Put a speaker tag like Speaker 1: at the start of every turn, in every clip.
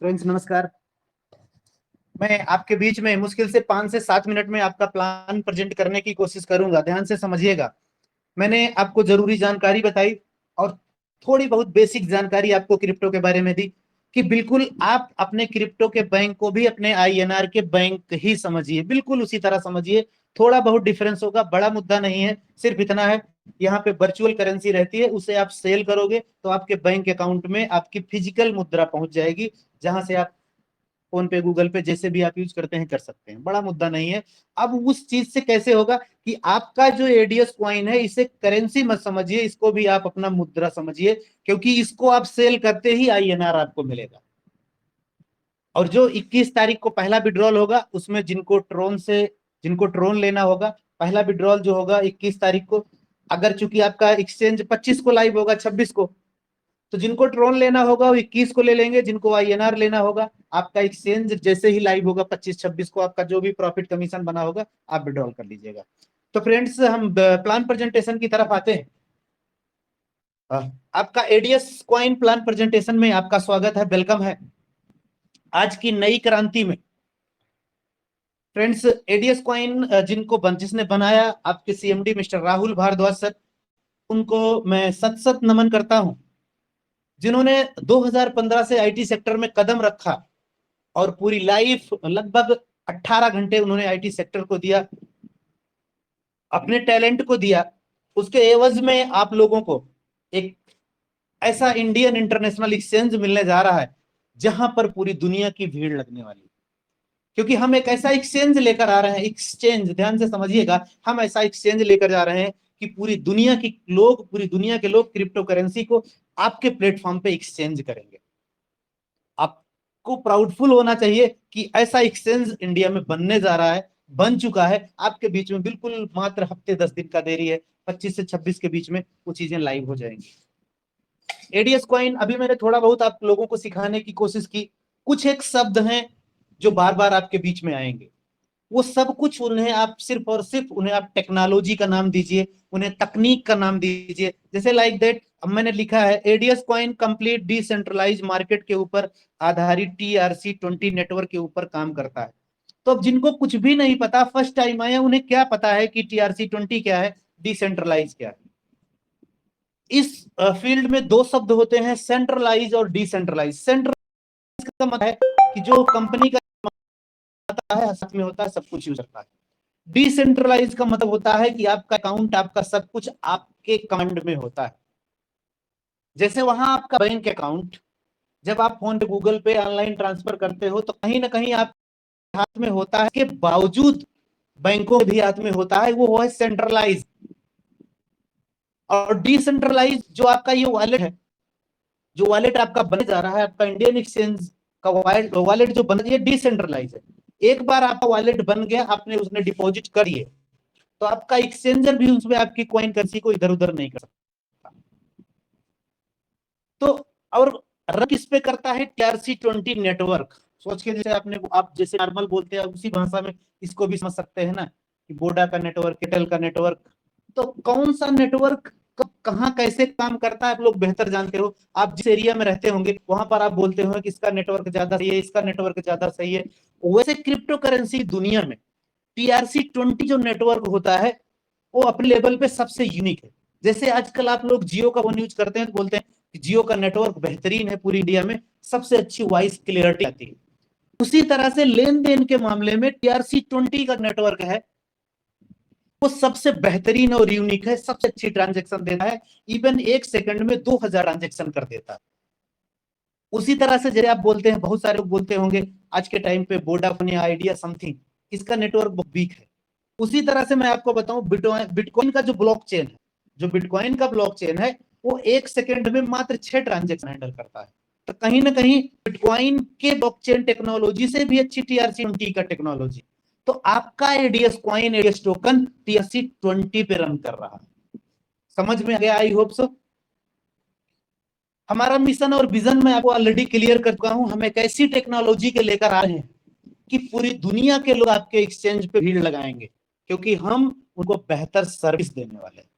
Speaker 1: Friends नमस्कार। मैं आपके बीच में मुश्किल से 5 से 7 मिनट में आपका प्लान प्रेजेंट करने की कोशिश करूंगा। ध्यान से समझिएगा। मैंने आपको जरूरी जानकारी बताई और थोड़ी बहुत बेसिक जानकारी आपको क्रिप्टो के बारे में दी कि बिल्कुल आप अपने क्रिप्टो के बैंक को भी अपने आईएनआर के बैंक ही समझिए, बिल्कुल उसी तरह समझिए। थोड़ा बहुत डिफरेंस होगा, बड़ा मुद्दा नहीं है, सिर्फ इतना है यहाँ पे वर्चुअल करेंसी रहती है, उसे आप सेल करोगे तो आपके बैंक अकाउंट में आपकी फिजिकल मुद्रा पहुंच जाएगी, जहां से आप फोन पे गूगल पे जैसे भी आप यूज करते हैं कर सकते हैं। बड़ा मुद्दा नहीं है। अब उस चीज से कैसे होगा कि आपका जो एडीएस कॉइन है इसे करेंसी मत समझिए, इसको भी आप अपना मुद्रा समझिए, क्योंकि इसको आप सेल करते ही आईएनआर आपको मिलेगा। और जो 21 तारीख को पहला विड्रॉल होगा उसमें जिनको ट्रोन लेना होगा, पहला विड्रॉल जो होगा 21 तारीख को, अगर चूंकि आपका एक्सचेंज 25 को लाइव होगा 26 को, तो जिनको ट्रोन लेना होगा वो 21 को ले लेंगे, जिनको आईएनआर लेना होगा आपका एक्सचेंज जैसे ही लाइव होगा 25-26 को, आपका जो भी प्रॉफिट कमीशन बना होगा आप विड्रॉल कर लीजिएगा। तो फ्रेंड्स हम प्लान प्रेजेंटेशन की तरफ आते हैं। आपका एडीएस क्वाइन प्लान प्रेजेंटेशन में आपका स्वागत है, वेलकम है आज की नई क्रांति में। फ्रेंड्स एडीएस क्वाइन जिसने बनाया आपके CMD mister Rahul Bhardwaj sir, उनको मैं सत सत नमन करता हूं, जिन्होंने 2015 से आईटी सेक्टर में कदम रखा और पूरी लाइफ लगभग 18 घंटे उन्होंने आईटी सेक्टर को दिया, अपने टैलेंट को दिया। उसके एवज में आप लोगों को एक ऐसा इंडियन इंटरनेशनल एक्सचेंज मिलने जा रहा है जहां पर पूरी दुनिया की भीड़ लगने वाली है, क्योंकि हम एक ऐसा एक्सचेंज लेकर आ रहे हैं। एक्सचेंज ध्यान से समझिएगा, हम ऐसा एक्सचेंज लेकर जा रहे हैं कि पूरी दुनिया के लोग क्रिप्टो करेंसी को आपके प्लेटफॉर्म पे एक्सचेंज करेंगे। आपको प्राउडफुल होना चाहिए कि ऐसा एक्सचेंज इंडिया में बनने जा रहा है, बन चुका है। आपके बीच में बिल्कुल मात्र हफ्ते 10 दिन का देरी है, 25 से 26 के बीच में वो चीजें लाइव हो जाएंगी। एडीएस कॉइन अभी मैंने थोड़ा बहुत आप लोगों को सिखाने की कोशिश की। कुछ एक शब्द हैं जो बार बार आपके बीच में आएंगे, वो सब कुछ उन्हें आप सिर्फ और सिर्फ उन्हें आप टेक्नोलॉजी का नाम दीजिए, उन्हें तकनीक का नाम दीजिए। जैसे लाइक दैट अब मैंने लिखा है ADS coin complete decentralise market के ऊपर आधारित TRC20 नेटवर्क के ऊपर काम करता है। तो अब जिनको कुछ भी नहीं पता, फर्स्ट टाइम आए, उन्हें क्या पता है कि TRC20 क्या है, डिसेंट्रलाइज क्या है। इस फील्ड में दो शब्द होते हैं, सेंट्रलाइज और डिसेंट्रलाइज। सेंट्रलाइज का मतलब है कि जो कंपनी का है साथ में होता है, सब कुछ यूज करता है। डिसेंट्रलाइज का मतलब होता है कि आपका अकाउंट, आपका सब कुछ आपके कमांड में होता है। जैसे वहां आपका बैंक अकाउंट, जब आप फोन पे गूगल पे ऑनलाइन ट्रांसफर करते हो तो कहीं ना कहीं आपके हाथ में होता है, के बावजूद बैंकों के भी हाथ में होता है, वो है सेंट्रलाइज। और डिसेंट्रलाइज जो आपका ये वॉलेट है, जो वॉलेट आपका बने जा रहा है, आपका इंडियन एक्सचेंज का वॉलेट जो बन, ये डिसेंट्रलाइज है। एक बार आपका वॉलेट बन गया, आपने उसने डिपॉजिट कर दिए, तो आपका एक्सचेंजर भी उसमें आपकी कॉइन करेंसी को इधर उधर नहीं कर सकता। तो और रन किस पे करता है, TRC20 नेटवर्क। सोच के जैसे आप जैसे नॉर्मल बोलते हैं उसी भाषा में इसको भी समझ सकते हैं ना, कि बोडा का नेटवर्क, एयरटेल का नेटवर्क। तो कौन सा नेटवर्क कहाँ कैसे काम करता है आप लोग बेहतर जानते हो। आप जिस एरिया में रहते होंगे वहां पर आप बोलते हो कि इसका नेटवर्क ज्यादा सही है, इसका नेटवर्क ज्यादा सही है। वैसे क्रिप्टो करेंसी दुनिया में TRC20 जो नेटवर्क होता है वो अपने लेवल पे सबसे यूनिक है। जैसे आजकल आप लोग जियो का फोन यूज करते हैं तो बोलते हैं कि जियो का नेटवर्क बेहतरीन है, पूरी इंडिया में सबसे अच्छी वॉइस क्लियरिटी आती है। उसी तरह से लेन देन के मामले में TRC20 का नेटवर्क है, वो सबसे बेहतरीन और यूनिक है, सबसे अच्छी ट्रांजेक्शन देता है। इवन 1 सेकंड में 2000 ट्रांजेक्शन कर देता है। उसी तरह से जैसे आप बोलते हैं, बहुत सारे लोग बोलते होंगे आज के टाइम पे वोडाफोन या आइडिया समथिंग, इसका नेटवर्क बहुत वीक है। उसी तरह से मैं आपको बताऊं, बिटकॉइन का जो ब्लॉकचेन है, जो बिटकॉइन का ब्लॉकचेन है, वो 1 सेकंड में मात्र 6 ट्रांजेक्शन हैंडल करता है। तो कहीं ना कहीं बिटकॉइन के ब्लॉकचेन टेक्नोलॉजी से भी अच्छी TRC20 का टेक्नोलॉजी। तो आपका ADS coin, ADS token TRC20 पे रन कर रहा है। समझ में आ गया? I hope so. हमारा मिशन और विजन मैं आपको ऑलरेडी क्लियर कर चुका हूं। हम एक ऐसी टेक्नोलॉजी के लेकर आ रहे हैं कि पूरी दुनिया के लोग आपके एक्सचेंज पे भीड़ लगाएंगे, क्योंकि हम उनको बेहतर सर्विस देने वाले हैं।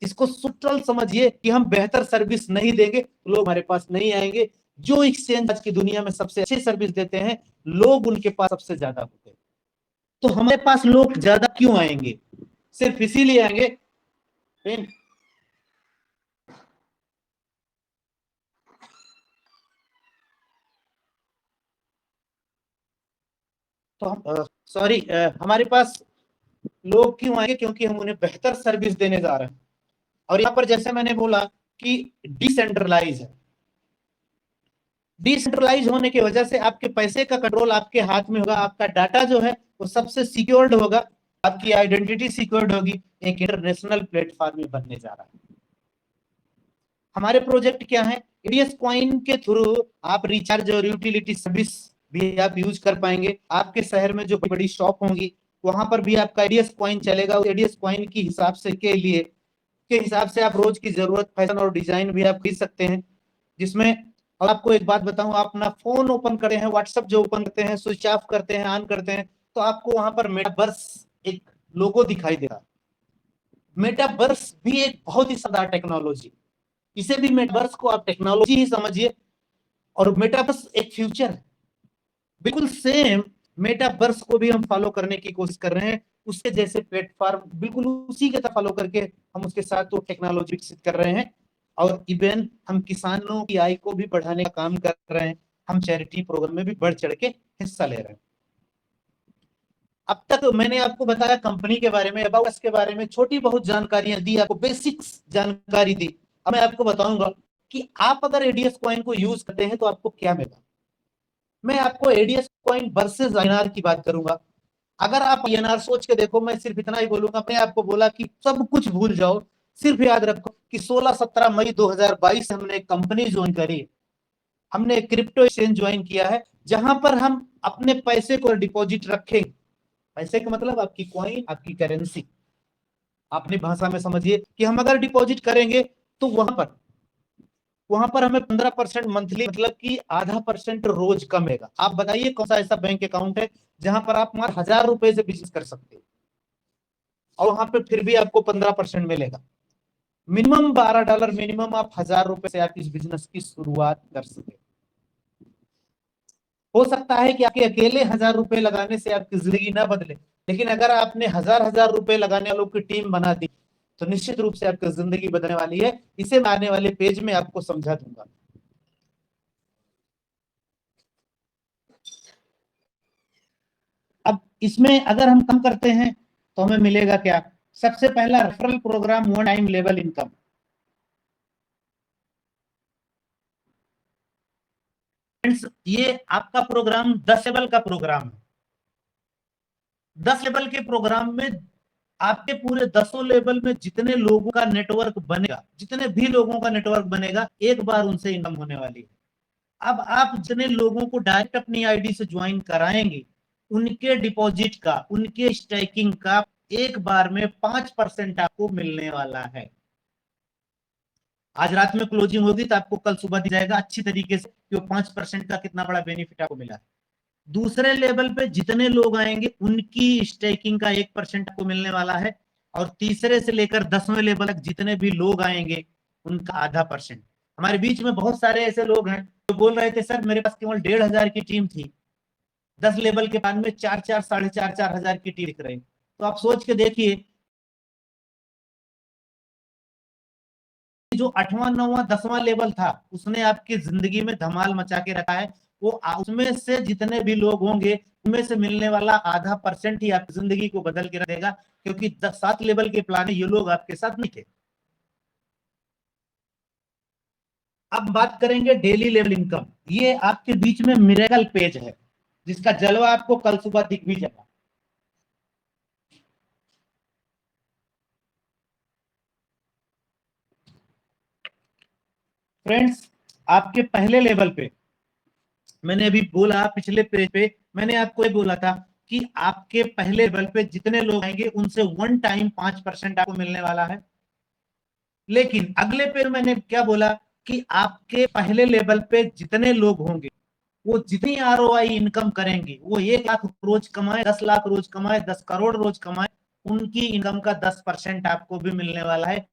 Speaker 1: इसको सुटल समझिए कि हम बेहतर सर्विस नहीं देंगे तो लोग हमारे पास नहीं आएंगे। जो एक्सचेंज आज की दुनिया में सबसे अच्छी सर्विस देते हैं, लोग उनके पास सबसे ज्यादा होते हैं। तो हमारे पास लोग ज्यादा क्यों आएंगे? सिर्फ इसीलिए आएंगे। तो हम सॉरी हमारे पास लोग क्यों आएंगे? क्योंकि हम उन्हें बेहतर सर्विस देने जा रहे हैं। और यहाँ पर जैसे मैंने बोला कि डिसेंट्रलाइज है। डिसेंट्रलाइज होने की वजह से आपके पैसे का कंट्रोल आपके हाथ में होगा, आपका डाटा जो है वो सबसे सिक्योर्ड होगा, आपकी आइडेंटिटी सिक्योर्ड होगी। एक इंटरनेशनल प्लेटफॉर्म में बनने जा रहा है। हमारे प्रोजेक्ट क्या है? एडीएस कॉइन के थ्रू आप रिचार्ज और यूटिलिटी सर्विस भी आप यूज कर पाएंगे। आपके शहर में जो बड़ी बड़ी शॉप होंगी वहां पर भी आपका एडीएस कॉइन चलेगा। एडीएस कॉइन की हिसाब से के लिए के हिसाब से आप रोज की जरूरत फैशन और डिजाइन भी आप खरीद सकते हैं। जिसमें और आपको एक बात बताऊं, आप अपना फोन ओपन करते हैं, व्हाट्सएप जो ओपन करते हैं, स्विच ऑफ करते हैं, ऑन करते हैं, तो आपको वहां पर मेटावर्स एक लोगो दिखाई देगा। मेटावर्स भी एक बहुत ही शानदार टेक्नोलॉजी, इसे भी मेटावर्स को आप टेक्नोलॉजी ही समझिए। और मेटावर्स एक फ्यूचर है, बिल्कुल सेम मेटावर्स को भी हम फॉलो करने की कोशिश कर रहे हैं। उसके जैसे प्लेटफॉर्म बिल्कुल उसी के तरह फॉलो करके हम उसके साथ तो टेक्नोलॉजी विकसित कर रहे हैं। और इवन हम किसानों की आय को भी बढ़ाने का काम कर रहे हैं। हम चैरिटी प्रोग्राम में भी बढ़ चढ़ के हिस्सा ले रहे हैं। अब तक मैंने आपको बताया कंपनी के बारे में, अबाउट अस के बारे में, छोटी बहुत जानकारियां दी, आपको बेसिक्स जानकारी दी। अब मैं आपको बताऊंगा कि आप अगर एडीएस कॉइन को यूज करते हैं तो आपको क्या मिला। मैं आपको एडीएस कॉइन वर्सेस आईएनआर की बात करूंगा। अगर आप आईएनआर सोच के देखो, मैं सिर्फ इतना ही बोलूंगा, मैं आपको बोला कि सब कुछ भूल जाओ, सिर्फ याद रखो कि 16-17 मई 2022 हमने एक कंपनी ज्वाइन करी। हमने एक क्रिप्टो एक्सचेंज ज्वाइन किया है, जहां पर हम अपने पैसे को डिपॉजिट रखेंगे। पैसे का मतलब आपकी कॉइन, आपकी करेंसी। अपनी भाषा में समझिए कि हम अगर डिपॉजिट करेंगे तो वहां पर हमें 15% मंथली, मतलब कि ½ % रोज कमेगा। आप बताइए कौन सा ऐसा बैंक अकाउंट है जहां पर आप मात्र ₹1000 से बिजनेस कर सकते हो और वहां पे फिर भी आपको 15% मिलेगा। मिनिमम $12, मिनिमम आप ₹1000 से आप इस बिजनेस की शुरुआत कर सके। हो सकता है कि आपके अकेले ₹1000 लगाने से आपकी जिंदगी ना बदले, लेकिन अगर आपने हजार हजार रुपए लगाने वालों की टीम बना दी तो निश्चित रूप से आपकी जिंदगी बदलने वाली है। इसे मैं आने वाले पेज में आपको समझा दूंगा। अब इसमें अगर हम कम करते हैं तो हमें मिलेगा क्या? सबसे पहला referral programme, one time level income. ये आपका प्रोग्राम 10 लेवल का प्रोग्राम है। 10 लेवल के प्रोग्राम में आपके पूरे 10 लेवल में जितने लोगों का नेटवर्क बनेगा, जितने भी लोगों का नेटवर्क बनेगा, एक बार उनसे इनकम होने वाली है। अब आप जितने लोगों को डायरेक्ट अपनी आईडी से ज्वाइन कराएंगे, उनके डिपॉजिट का, उनके स्टेकिंग का एक बार में 5% आपको मिलने वाला है। आज रात में क्लोजिंग होगी तो आपको कल सुबह दी जाएगा अच्छी तरीके से कि वो 5% का कितना बड़ा बेनिफिट आपको मिला। दूसरे लेवल पे जितने लोग आएंगे उनकी स्टेकिंग का 1% आपको मिलने वाला है। और तीसरे से लेकर 10वें लेवल तक जितने भी लोग आएंगे उनका ½ %। हमारे बीच में बहुत सारे ऐसे लोग हैं जो बोल रहे थे सर मेरे पास केवल 1500 की टीम थी, 10 लेवल के बाद में 4-4, 4,500 की टीम दिख रही। तो आप सोच के देखिए, जो 8वां 9वां 10वां लेवल था उसने आपकी जिंदगी में धमाल मचा के रखा है। वो उसमें से जितने भी लोग होंगे उनमें से मिलने वाला ½ % ही आपकी जिंदगी को बदल के रख देगा, क्योंकि 7 लेवल के प्लान में ये लोग आपके साथ नहीं थे। अब बात करेंगे डेली लेवल इनकम। ये आपके बीच में मिरेकल पेज है जिसका जलवा आपको कल सुबह दिख भी जाएगा। फ्रेंड्स, आपके पहले लेवल पे मैंने अभी बोला, पिछले पेज पे मैंने आपको ये बोला था कि आपके पहले लेवल पे जितने लोग आएंगे उनसे वन टाइम 5% आपको मिलने वाला है। लेकिन अगले पे मैंने क्या बोला कि आपके पहले लेवल पे जितने लोग होंगे वो जितनी आरओआई इनकम करेंगे, वो 1 लाख रोज कमाए, 10 लाख रोज कमाए, 10 करोड़ रोज कमाए, उनकी इनकम का 10% आपको भी मिलने वाला है।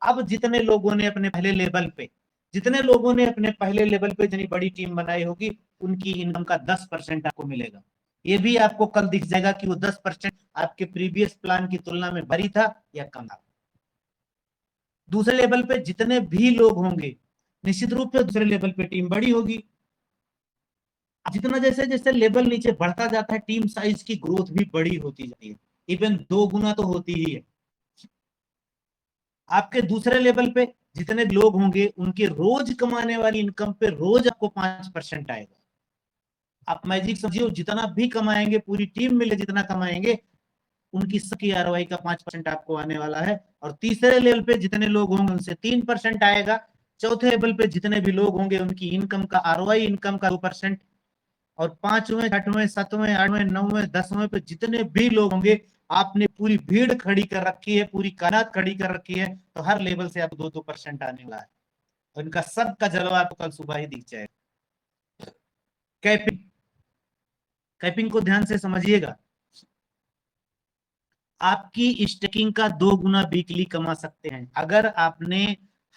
Speaker 1: अब जितने लोगों ने अपने पहले लेवल पे जितने लोगों ने अपने पहले लेवल पे जितनी बड़ी टीम बनाई होगी उनकी इनकम का 10% आपको मिलेगा। ये भी आपको कल दिख जाएगा कि वो 10% आपके प्रीवियस प्लान की तुलना में बड़ी था या कम था। दूसरे लेवल पे जितने भी लोग होंगे निश्चित रूप से दूसरे लेवल पे टीम बड़ी होगी। जितना जैसे जैसे लेवल नीचे बढ़ता जाता है टीम साइज की ग्रोथ भी बड़ी होती जाती है, इवन 2 गुना तो होती ही है। आपके दूसरे लेवल पे जितने लोग होंगे उनके रोज कमाने वाली इनकम पे रोज आपको 5% आएगा। आप मैजिक समझिए, जितना भी कमाएंगे पूरी टीम मिले जितना कमाएंगे उनकी सबकी आरओआई का 5% आपको आने वाला है। और तीसरे लेवल पे जितने लोग होंगे उनसे 3% आएगा। चौथे लेवल पे जितने भी लोग होंगे उनकी इनकम का आरओआई इनकम का 2%। और 5वें 6वें 7वें 8वें 9वें 10वें पे जितने भी लोग होंगे आपने पूरी भीड़ खड़ी कर रखी है, पूरी कायनात खड़ी कर रखी है, तो हर लेवल से आप 2-2% आने वाला है। और इनका सबका जलवा आपको कल सुबह ही दिख जाएगा। कैपिंग, कैपिंग को ध्यान से समझिएगा। आपकी स्टेकिंग का 2 गुना वीकली कमा सकते हैं। अगर आपने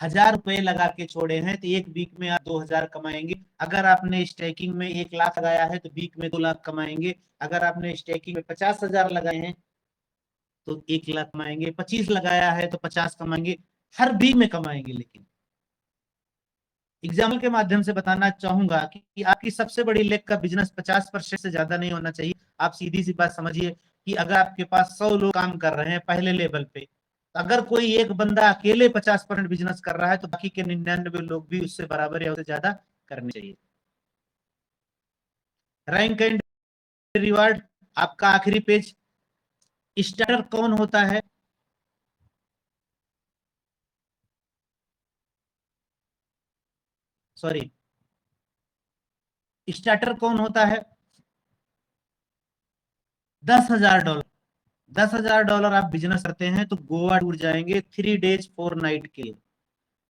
Speaker 1: 1000 रुपए लगा के छोड़े हैं तो एक वीक में आप 2000 कमाएंगे। अगर आपने स्टेकिंग में 1 लाख लगाया है तो वीक में 2 लाख कमाएंगे। अगर आपने स्टेकिंग में 50,000 लगाए हैं तो 1 लाख कमाएंगे। 25 लगाया है तो 50 कमाएंगे। हर वीक में कमाएंगे। लेकिन एग्जाम्पल के माध्यम से बताना चाहूंगा कि आपकी सबसे बड़ी लेग का बिजनेस 50% से ज्यादा नहीं होना चाहिए। आप सीधी सी बात समझिए कि अगर आपके पास 100 लोग काम कर रहे हैं पहले लेवल पे, अगर कोई एक बंदा अकेले 50% बिजनेस कर रहा है तो बाकी के 99 लोग भी उससे बराबर या उससे ज्यादा करने चाहिए। रैंक एंड रिवार्ड, आपका आखिरी पेज। स्टार्टर कौन होता है? सॉरी, स्टार्टर कौन होता है? $10,000। $10,000 आप बिजनेस करते हैं तो गोवा टूर जाएंगे 3 डेज 4 नाइट के लिए।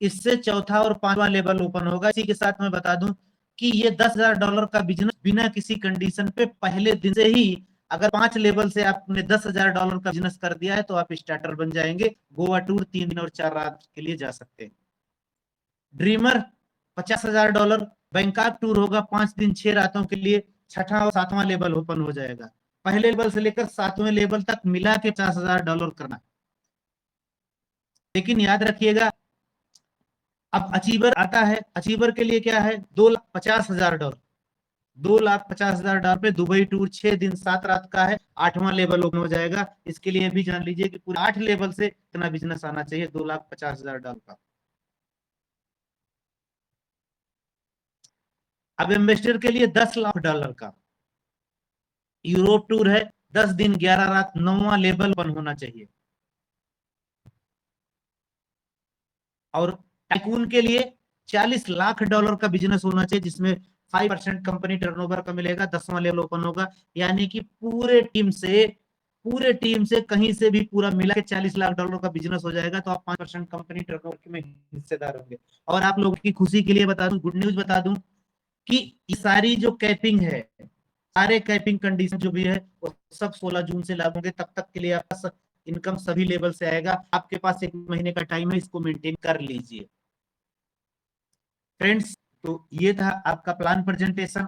Speaker 1: इससे चौथा और पांचवा लेवल ओपन होगा। इसी के साथ मैं बता दूं कि ये $10,000 का बिजनेस बिना किसी कंडीशन पे पहले दिन से ही, अगर 5 लेवल से आपने $10,000 का बिजनेस कर दिया है तो आप स्टार्टर बन जाएंगे। गोवा टूर 3 दिन और 4 रात के लिए जा सकते हैं। ड्रीमर $50,000। बैंकॉक टूर होगा 5 दिन 6 रातों के लिए। छठा और सातवां लेवल ओपन हो जाएगा। पहले लेवल से लेकर 7वें लेवल तक मिला के $50,000 करना। लेकिन याद रखिएगा, अब अचीवर आता है। अचीवर के लिए क्या है? $2,50,000। $2,50,000 पे दुबई टूर 6 दिन 7 रात का है। 8वां लेवल ओपन हो जाएगा। इसके लिए भी जान लीजिए कि पूरे 8 लेवल से इतना बिजनेस आना चाहिए $2,50,000 का। अब इन्वेस्टर के लिए $10 लाख का यूरोप टूर है। 10 दिन 11 रात 9वां लेवल ओपन होना चाहिए। और टाइकून के लिए $40 लाख का बिजनेस होना चाहिए जिसमें 5% कंपनी टर्नओवर का मिलेगा। 10वां लेवल ओपन होगा। यानी कि पूरे टीम से कहीं से भी पूरा मिला के $40 लाख का बिजनेस हो जाएगा तो आप 5% कंपनी टर्नओवर में हिस्सेदार होंगे। और आप लोगों की खुशी के लिए बता दूं, गुड न्यूज बता दूं कि ये सारी जो कैपिंग है, सारे कैपिंग कंडीशन जो भी है वो सब 16 जून से लागू होंगे। तब तक के लिए आपका इनकम सभी लेवल से आएगा। आपके पास 1 महीने का टाइम है, इसको मेंटेन कर लीजिए फ्रेंड्स। तो ये था आपका प्लान प्रेजेंटेशन।